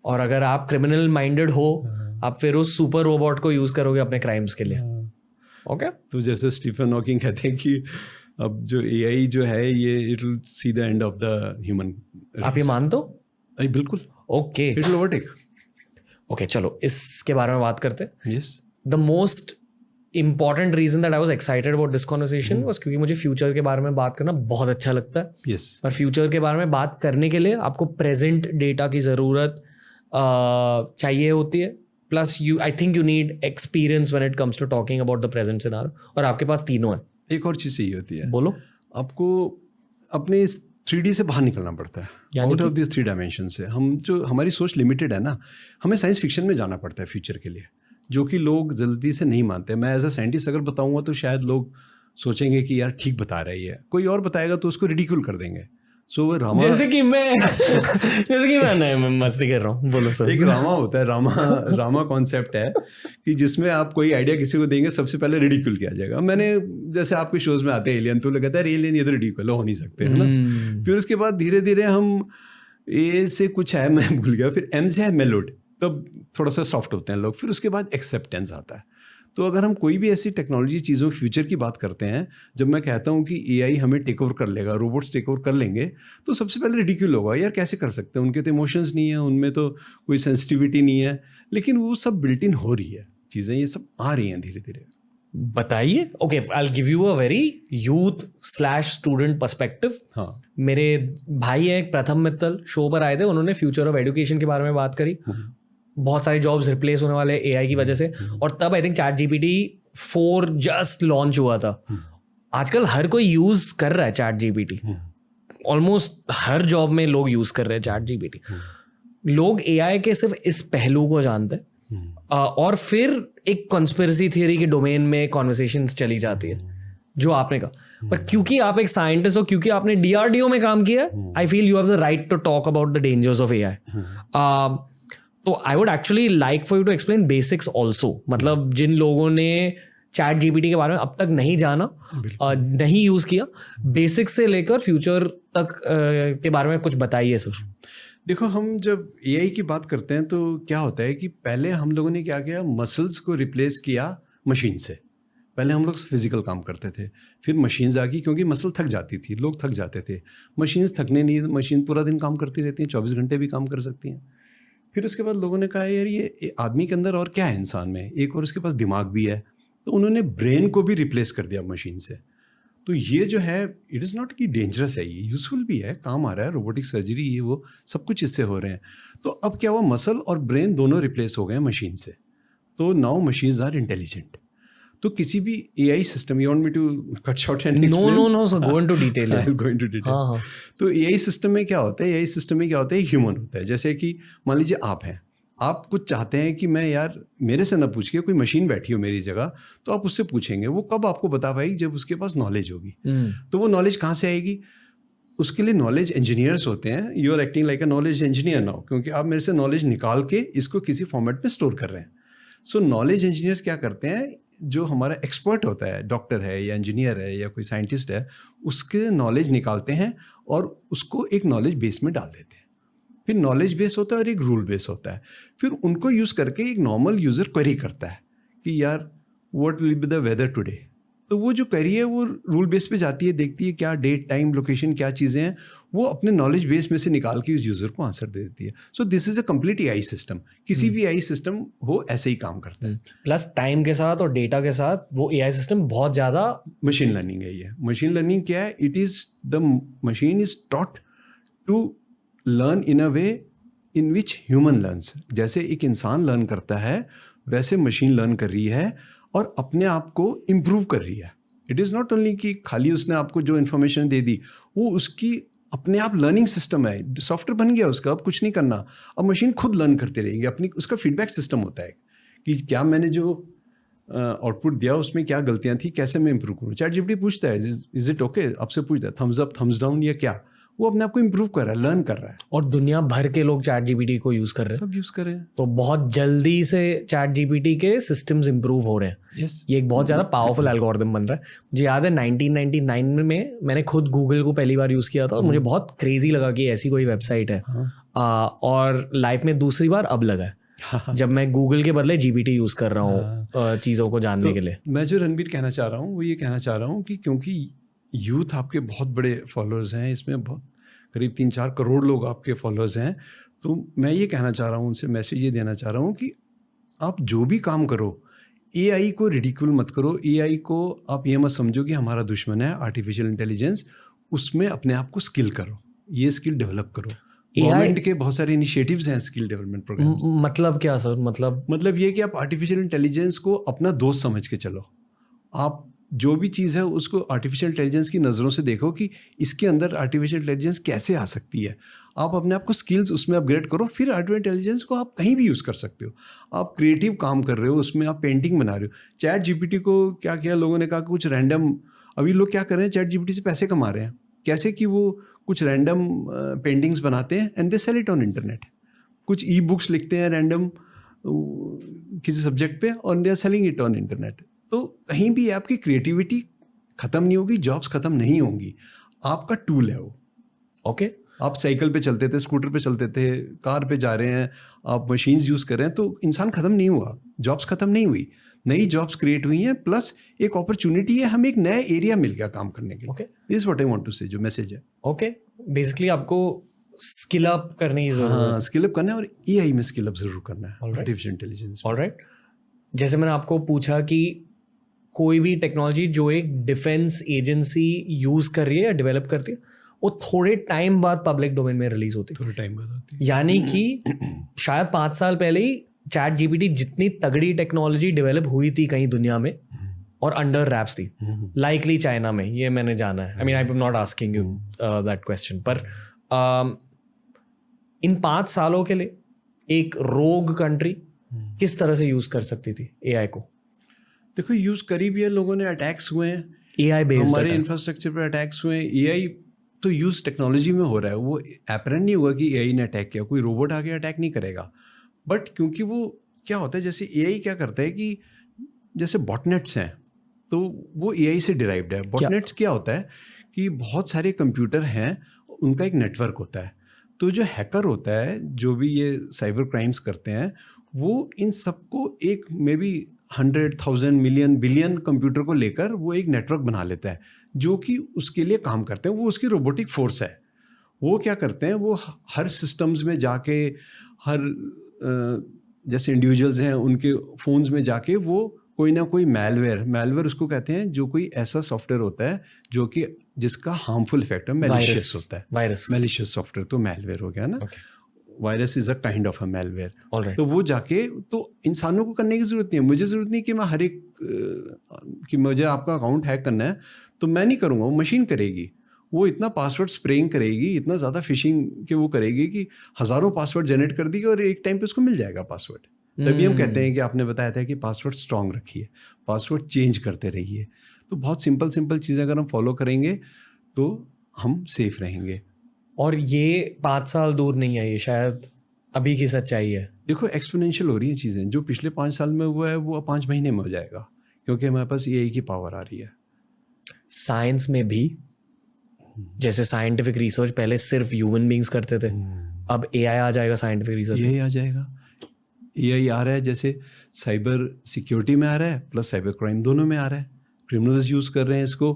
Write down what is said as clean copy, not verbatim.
और अगर आप क्रिमिनल माइंडेड हो आप फिर उस सुपर रोबोट को यूज करोगे अपने क्राइम्स के लिए. ओके तो जैसे स्टीफन हॉकिंग कहते हैं कि अब जो एआई जो है ये it will see the end of the human. आप ये मानते हो? बिल्कुल. Okay it will overtake. Okay चलो इसके बारे में बात करते हैं. Yes. The most important reason that I was excited about this conversation was क्योंकि मुझे फ्यूचर के बारे में बात करना बहुत अच्छा लगता है. Yes. पर फ्यूचर के बारे में बात करने के लिए आपको प्रेजेंट डेटा की ज़रूरत चाहिए होती है. Plus you I think you need experience when it comes to talking about the present scenario. और आपके पास तीनों है. एक और चीज़ चाहिए होती है. बोलो. आपको अपने इस 3D से बाहर निकलना पड़ता है. आउट ऑफ दिस 3 डायमेंशन से हम जो हमारी सोच लिमिटेड है ना, हमें साइंस फिक्शन में जाना पड़ता है फ्यूचर के लिए, जो कि लोग जल्दी से नहीं मानते. मैं एज अ साइंटिस्ट अगर बताऊंगा तो शायद लोग सोचेंगे कि यार ठीक बता रही है. कोई और बताएगा तो उसको रिडिक्यूल कर देंगे. सो रामा जैसे कि मैं मैं मस्ती कर रहा हूँ. बोलो सर. एक रामा होता है. रामा कॉन्सेप्ट है कि जिसमें आप कोई आइडिया किसी को देंगे सबसे पहले रिडिक्यूल किया जाएगा. मैंने जैसे आपके शोज में आते हैं एलियन, तो लोग कहता है एलियन ये तो रिडिक्यूल हो नहीं सकते है ना. फिर उसके बाद धीरे धीरे हम ए से कुछ है मैं भूल गया, फिर एम से है मेलोड, तब थोड़ा सा सॉफ्ट होते हैं लोग. फिर उसके बाद एक्सेप्टेंस आता है. तो अगर हम कोई भी ऐसी टेक्नोलॉजी चीज़ों फ्यूचर की बात करते हैं, जब मैं कहता हूँ कि एआई हमें टेक ओवर कर लेगा, रोबोट्स टेक ओवर कर लेंगे, तो सबसे पहले रिडिक्यूल होगा. यार कैसे कर सकते हैं, उनके तो इमोशंस नहीं है, उनमें तो कोई सेंसिटिविटी नहीं है. लेकिन वो सब बिल्ट इन हो रही है चीज़ें, ये सब आ रही हैं धीरे धीरे. बताइए. Okay I will give you a very youth slash student perspective. हाँ. मेरे भाई है प्रथम मित्तल, शो पर आए थे. उन्होंने फ्यूचर ऑफ एजुकेशन के बारे में बात करी. बहुत सारी जॉब्स रिप्लेस होने वाले एआई की वजह से. और तब I think ChatGPT 4 just launch हुआ था. आजकल हर कोई यूज कर रहा है ChatGPT. ऑलमोस्ट हर जॉब में लोग यूज कर रहे हैं ChatGPT. लोग एआई के सिर्फ इस पहलू को जानते हैं. और फिर एक कॉन्स्पिरेसी थियरी के डोमेन में कॉन्वर्सेशंस चली जाती है जो आपने कहा. पर क्योंकि आप एक साइंटिस्ट हो, क्योंकि आपने DRDO में काम किया, I feel you have the right to talk about the dangers of AI. तो I would actually like for you to explain basics also. मतलब जिन लोगों ने ChatGPT के बारे में अब तक नहीं जाना, नहीं यूज़ किया, बेसिक्स से लेकर फ्यूचर तक के बारे में कुछ बताइए सर. देखो, हम जब एआई की बात करते हैं तो क्या होता है कि पहले हम लोगों ने क्या किया, मसल्स को रिप्लेस किया मशीन से. पहले हम लोग फिजिकल काम करते थे, फिर मशीन्स आ गई, क्योंकि मसल थक जाती थी, लोग थक जाते थे. मशीन्स थकने नहीं, मशीन पूरा दिन काम करती रहती हैं, 24 घंटे भी काम कर सकती हैं. फिर उसके बाद लोगों ने कहा यार ये आदमी के अंदर और क्या है इंसान में, एक और उसके पास दिमाग भी है. तो उन्होंने ब्रेन को भी रिप्लेस कर दिया मशीन से. तो ये जो है इट इज़ नॉट कि डेंजरस है, ये यूज़फुल भी है, काम आ रहा है. रोबोटिक सर्जरी ये वो सब कुछ इससे हो रहे हैं. तो अब क्या हुआ, मसल और ब्रेन दोनों रिप्लेस हो गए मशीन से. तो नाउ मशीन्स आर इंटेलिजेंट. तो किसी भी AI system, you want me to cut short and no sir, go into detail. I will go into detail. तो एआई सिस्टम में क्या होता है, एआई सिस्टम में क्या होता है, ह्यूमन होता है. जैसे कि मान लीजिए आप हैं, आप कुछ चाहते हैं कि मैं यार मेरे से ना पूछ के कोई मशीन बैठी हो मेरी जगह, तो आप उससे पूछेंगे. वो कब आपको बता पाएगी, जब उसके पास नॉलेज होगी. तो वो नॉलेज कहाँ से आएगी, उसके लिए नॉलेज इंजीनियर्स होते हैं. You are acting like a knowledge engineer now, क्योंकि आप मेरे से नॉलेज निकाल के इसको किसी फॉर्मेट में स्टोर कर रहे हैं. सो नॉलेज इंजीनियर्स क्या करते हैं, जो हमारा एक्सपर्ट होता है, डॉक्टर है या इंजीनियर है या कोई साइंटिस्ट है, उसके नॉलेज निकालते हैं और उसको एक नॉलेज बेस में डाल देते हैं. फिर नॉलेज बेस होता है और एक रूल बेस होता है. फिर उनको यूज़ करके एक नॉर्मल यूज़र क्वेरी करता है कि यार what will be the weather today. तो वो जो क्वेरी है वो रूल बेस पे जाती है, देखती है क्या डेट, टाइम, लोकेशन, क्या चीज़ें हैं, वो अपने नॉलेज बेस में से निकाल के उस यूज़र को आंसर दे देती है. So this is a complete AI system. किसी भी एआई सिस्टम हो ऐसे ही काम करता है. प्लस टाइम के साथ और डेटा के साथ वो एआई सिस्टम बहुत ज़्यादा मशीन लर्निंग है. ये मशीन लर्निंग क्या है, it is the machine is taught to learn in a way in which human learns. जैसे एक इंसान लर्न करता है वैसे मशीन लर्न कर रही है और अपने आप को इम्प्रूव कर रही है. इट इज़ नॉट ओनली कि खाली उसने आपको जो इन्फॉर्मेशन दे दी, वो उसकी अपने आप लर्निंग सिस्टम है. सॉफ्टवेयर बन गया उसका, अब कुछ नहीं करना. अब मशीन खुद लर्न करते रहेंगे, अपनी उसका फीडबैक सिस्टम होता है कि क्या मैंने जो आउटपुट दिया उसमें क्या गलतियाँ थी, कैसे मैं इम्प्रूव करूँ. ChatGPT पूछता है इज इट ओके, आपसे पूछता है थम्स अप थम्स डाउन या क्या, वो अपने आप को इम्प्रूव कर रहा है, लर्न कर रहा है। और दुनिया भर के लोग चैट जीपीटी को यूज़ कर रहे हैं, सब यूज़ कर रहे हैं। तो बहुत जल्दी से चैट जीपीटी के सिस्टम्स इंप्रूव हो रहे हैं। यस, ये एक बहुत ज़्यादा पावरफुल एल्गोरिदम बन रहा है। मुझे याद है 1999 में मैंने खुद गूगल को पहली बार यूज़ किया था और मुझे बहुत क्रेजी लगा कि ऐसी कोई वेबसाइट है। और लाइफ में दूसरी बार अब लगा है जब मैं गूगल के बदले जीपीटी यूज़ कर रहा हूँ चीज़ों को जानने के लिए। मैं जो रणबीर कहना चाह रहा हूँ वो ये कहना चाह रहा हूँ कि क्योंकि यूथ आपके बहुत बड़े फॉलोअर्स हैं, इसमें बहुत करीब 3-4 करोड़ लोग आपके फॉलोअर्स हैं, तो मैं ये कहना चाह रहा हूँ उनसे, मैसेज ये देना चाह रहा हूँ कि आप जो भी काम करो, एआई को रिडिक्यूल मत करो। एआई को आप ये मत समझो कि हमारा दुश्मन है आर्टिफिशियल इंटेलिजेंस, उसमें अपने आप को स्किल करो, ये स्किल डेवलप करो। गवर्नमेंट के बहुत सारे इनिशिएटिव्स हैं स्किल डेवलपमेंट प्रोग्राम। मतलब क्या सर? मतलब ये कि आप आर्टिफिशियल इंटेलिजेंस को अपना दोस्त समझ के चलो। आप जो भी चीज़ है उसको आर्टिफिशियल इंटेलिजेंस की नज़रों से देखो कि इसके अंदर आर्टिफिशियल इंटेलिजेंस कैसे आ सकती है। आप अपने आप को स्किल्स उसमें अपग्रेड करो, फिर आर्टिफिशियल इंटेलिजेंस को आप कहीं भी यूज़ कर सकते हो। आप क्रिएटिव काम कर रहे हो, उसमें आप पेंटिंग बना रहे हो। चैट जीपीटी को क्या किया लोगों ने, कहा कुछ रैंडम, अभी लोग क्या कर रहे हैं, चैट जीपीटी से पैसे कमा रहे हैं। कैसे कि वो कुछ रैंडम पेंटिंग्स बनाते हैं and they sell it on internet. कुछ ई बुक्स लिखते हैं रैंडम किसी सब्जेक्ट पे और they are selling it on internet. तो कहीं भी आपकी क्रिएटिविटी ख़त्म नहीं होगी, जॉब्स ख़त्म नहीं होंगी, आपका टूल है वो। ओके, आप साइकिल पे चलते थे, स्कूटर पे चलते थे, कार पे जा रहे हैं, आप मशीन्स यूज़ कर रहे हैं, तो इंसान ख़त्म नहीं हुआ, जॉब्स ख़त्म नहीं हुई, नई जॉब्स क्रिएट हुई हैं, प्लस एक अपॉर्चुनिटी है, हमें एक नया एरिया मिल गया काम करने के लिए। Okay, this is what I want to say, जो मैसेज है। ओके, बेसिकली आपको स्किल अप करने की जरूरत है। हाँ, स्किल अप करना है और एआई में स्किल अप जरूर करना है, Alright. Artificial intelligence. ऑलराइट, जैसे मैंने आपको पूछा कि कोई भी टेक्नोलॉजी जो एक डिफेंस एजेंसी यूज कर रही है या डेवलप करती है, वो थोड़े टाइम बाद पब्लिक डोमेन में रिलीज होती है। थोड़ा टाइम बाद होती है। यानी कि शायद 5 साल पहले ही चैट जीपीटी जितनी तगड़ी टेक्नोलॉजी डेवलप हुई थी कहीं दुनिया में और अंडर रैप्स थी, लाइकली चाइना में, ये मैंने जाना है। I mean I am not asking you that question, पर इन 5 सालों के लिए एक रोग कंट्री किस तरह से यूज कर सकती थी एआई को? देखो, यूज करी भी है लोगों ने, अटैक्स हुए हैं, एआई बेस्ड हमारे इंफ्रास्ट्रक्चर पर अटैक्स हुए हैं। एआई तो यूज टेक्नोलॉजी में हो रहा है, वो एपरेंट नहीं हुआ कि एआई ने अटैक किया, कोई रोबोट आके अटैक नहीं करेगा। बट क्योंकि वो क्या होता है, जैसे एआई क्या करता है कि जैसे बॉटनेट्स हैं, तो वो एआई से डिराइव्ड है। बॉटनेट्स क्या होता है कि बहुत सारे कंप्यूटर हैं, उनका एक नेटवर्क होता है। तो जो हैकर होता है, जो भी ये साइबर क्राइम्स करते हैं, वो इन सबको एक may be 100,000 million billion computer को लेकर वो एक नेटवर्क बना लेता है, जो कि उसके लिए काम करते हैं। वो उसकी रोबोटिक फोर्स है। वो क्या करते हैं, वो हर सिस्टम्स में जाके, हर जैसे इंडिविजुअल्स हैं उनके फ़ोन्स में जाके वो कोई ना कोई मैलवेयर उसको कहते हैं, जो कोई ऐसा सॉफ्टवेयर होता है जो कि जिसका हार्मफुल इफेक्ट है, मैलिशियस होता है। वायरस, मैलिशियस सॉफ्टवेयर तो मैलवेयर हो गया ना। Virus is a kind of a malware. Alright. तो वो जाके, तो इंसानों को करने की जरूरत नहीं है, मुझे जरूरत नहीं कि मैं हर एक कि मुझे आपका अकाउंट हैक करना है तो मैं नहीं करूँगा, वो मशीन करेगी। वो इतना पासवर्ड स्प्रेइंग करेगी, इतना ज़्यादा फिशिंग के वो करेगी कि हज़ारों पासवर्ड जनरेट कर देगी और एक टाइम पे उसको मिल जाएगा पासवर्ड। तभी हम कहते हैं कि आपने बताया था कि पासवर्ड स्ट्रॉन्ग रखिए, पासवर्ड चेंज करते रहिए। तो बहुत सिंपल चीज़ें अगर हम फॉलो करेंगे तो हम सेफ रहेंगे। और ये 5 साल दूर नहीं है, ये शायद अभी की सच्चाई है। देखो, एक्सपोनेंशियल हो रही हैं चीज़ें। जो पिछले 5 साल में हुआ है वो 5 महीने में हो जाएगा, क्योंकि हमारे पास एआई की पावर आ रही है। साइंस में भी जैसे साइंटिफिक रिसर्च पहले सिर्फ ह्यूमन बींग्स करते थे, अब एआई आ जाएगा साइंटिफिक रिसर्च। एआई आ जाएगा, एआई आ रहा है, जैसे साइबर सिक्योरिटी में आ रहा है, प्लस साइबर क्राइम दोनों में आ रहा है। क्रिमिनल्स यूज़ कर रहे हैं इसको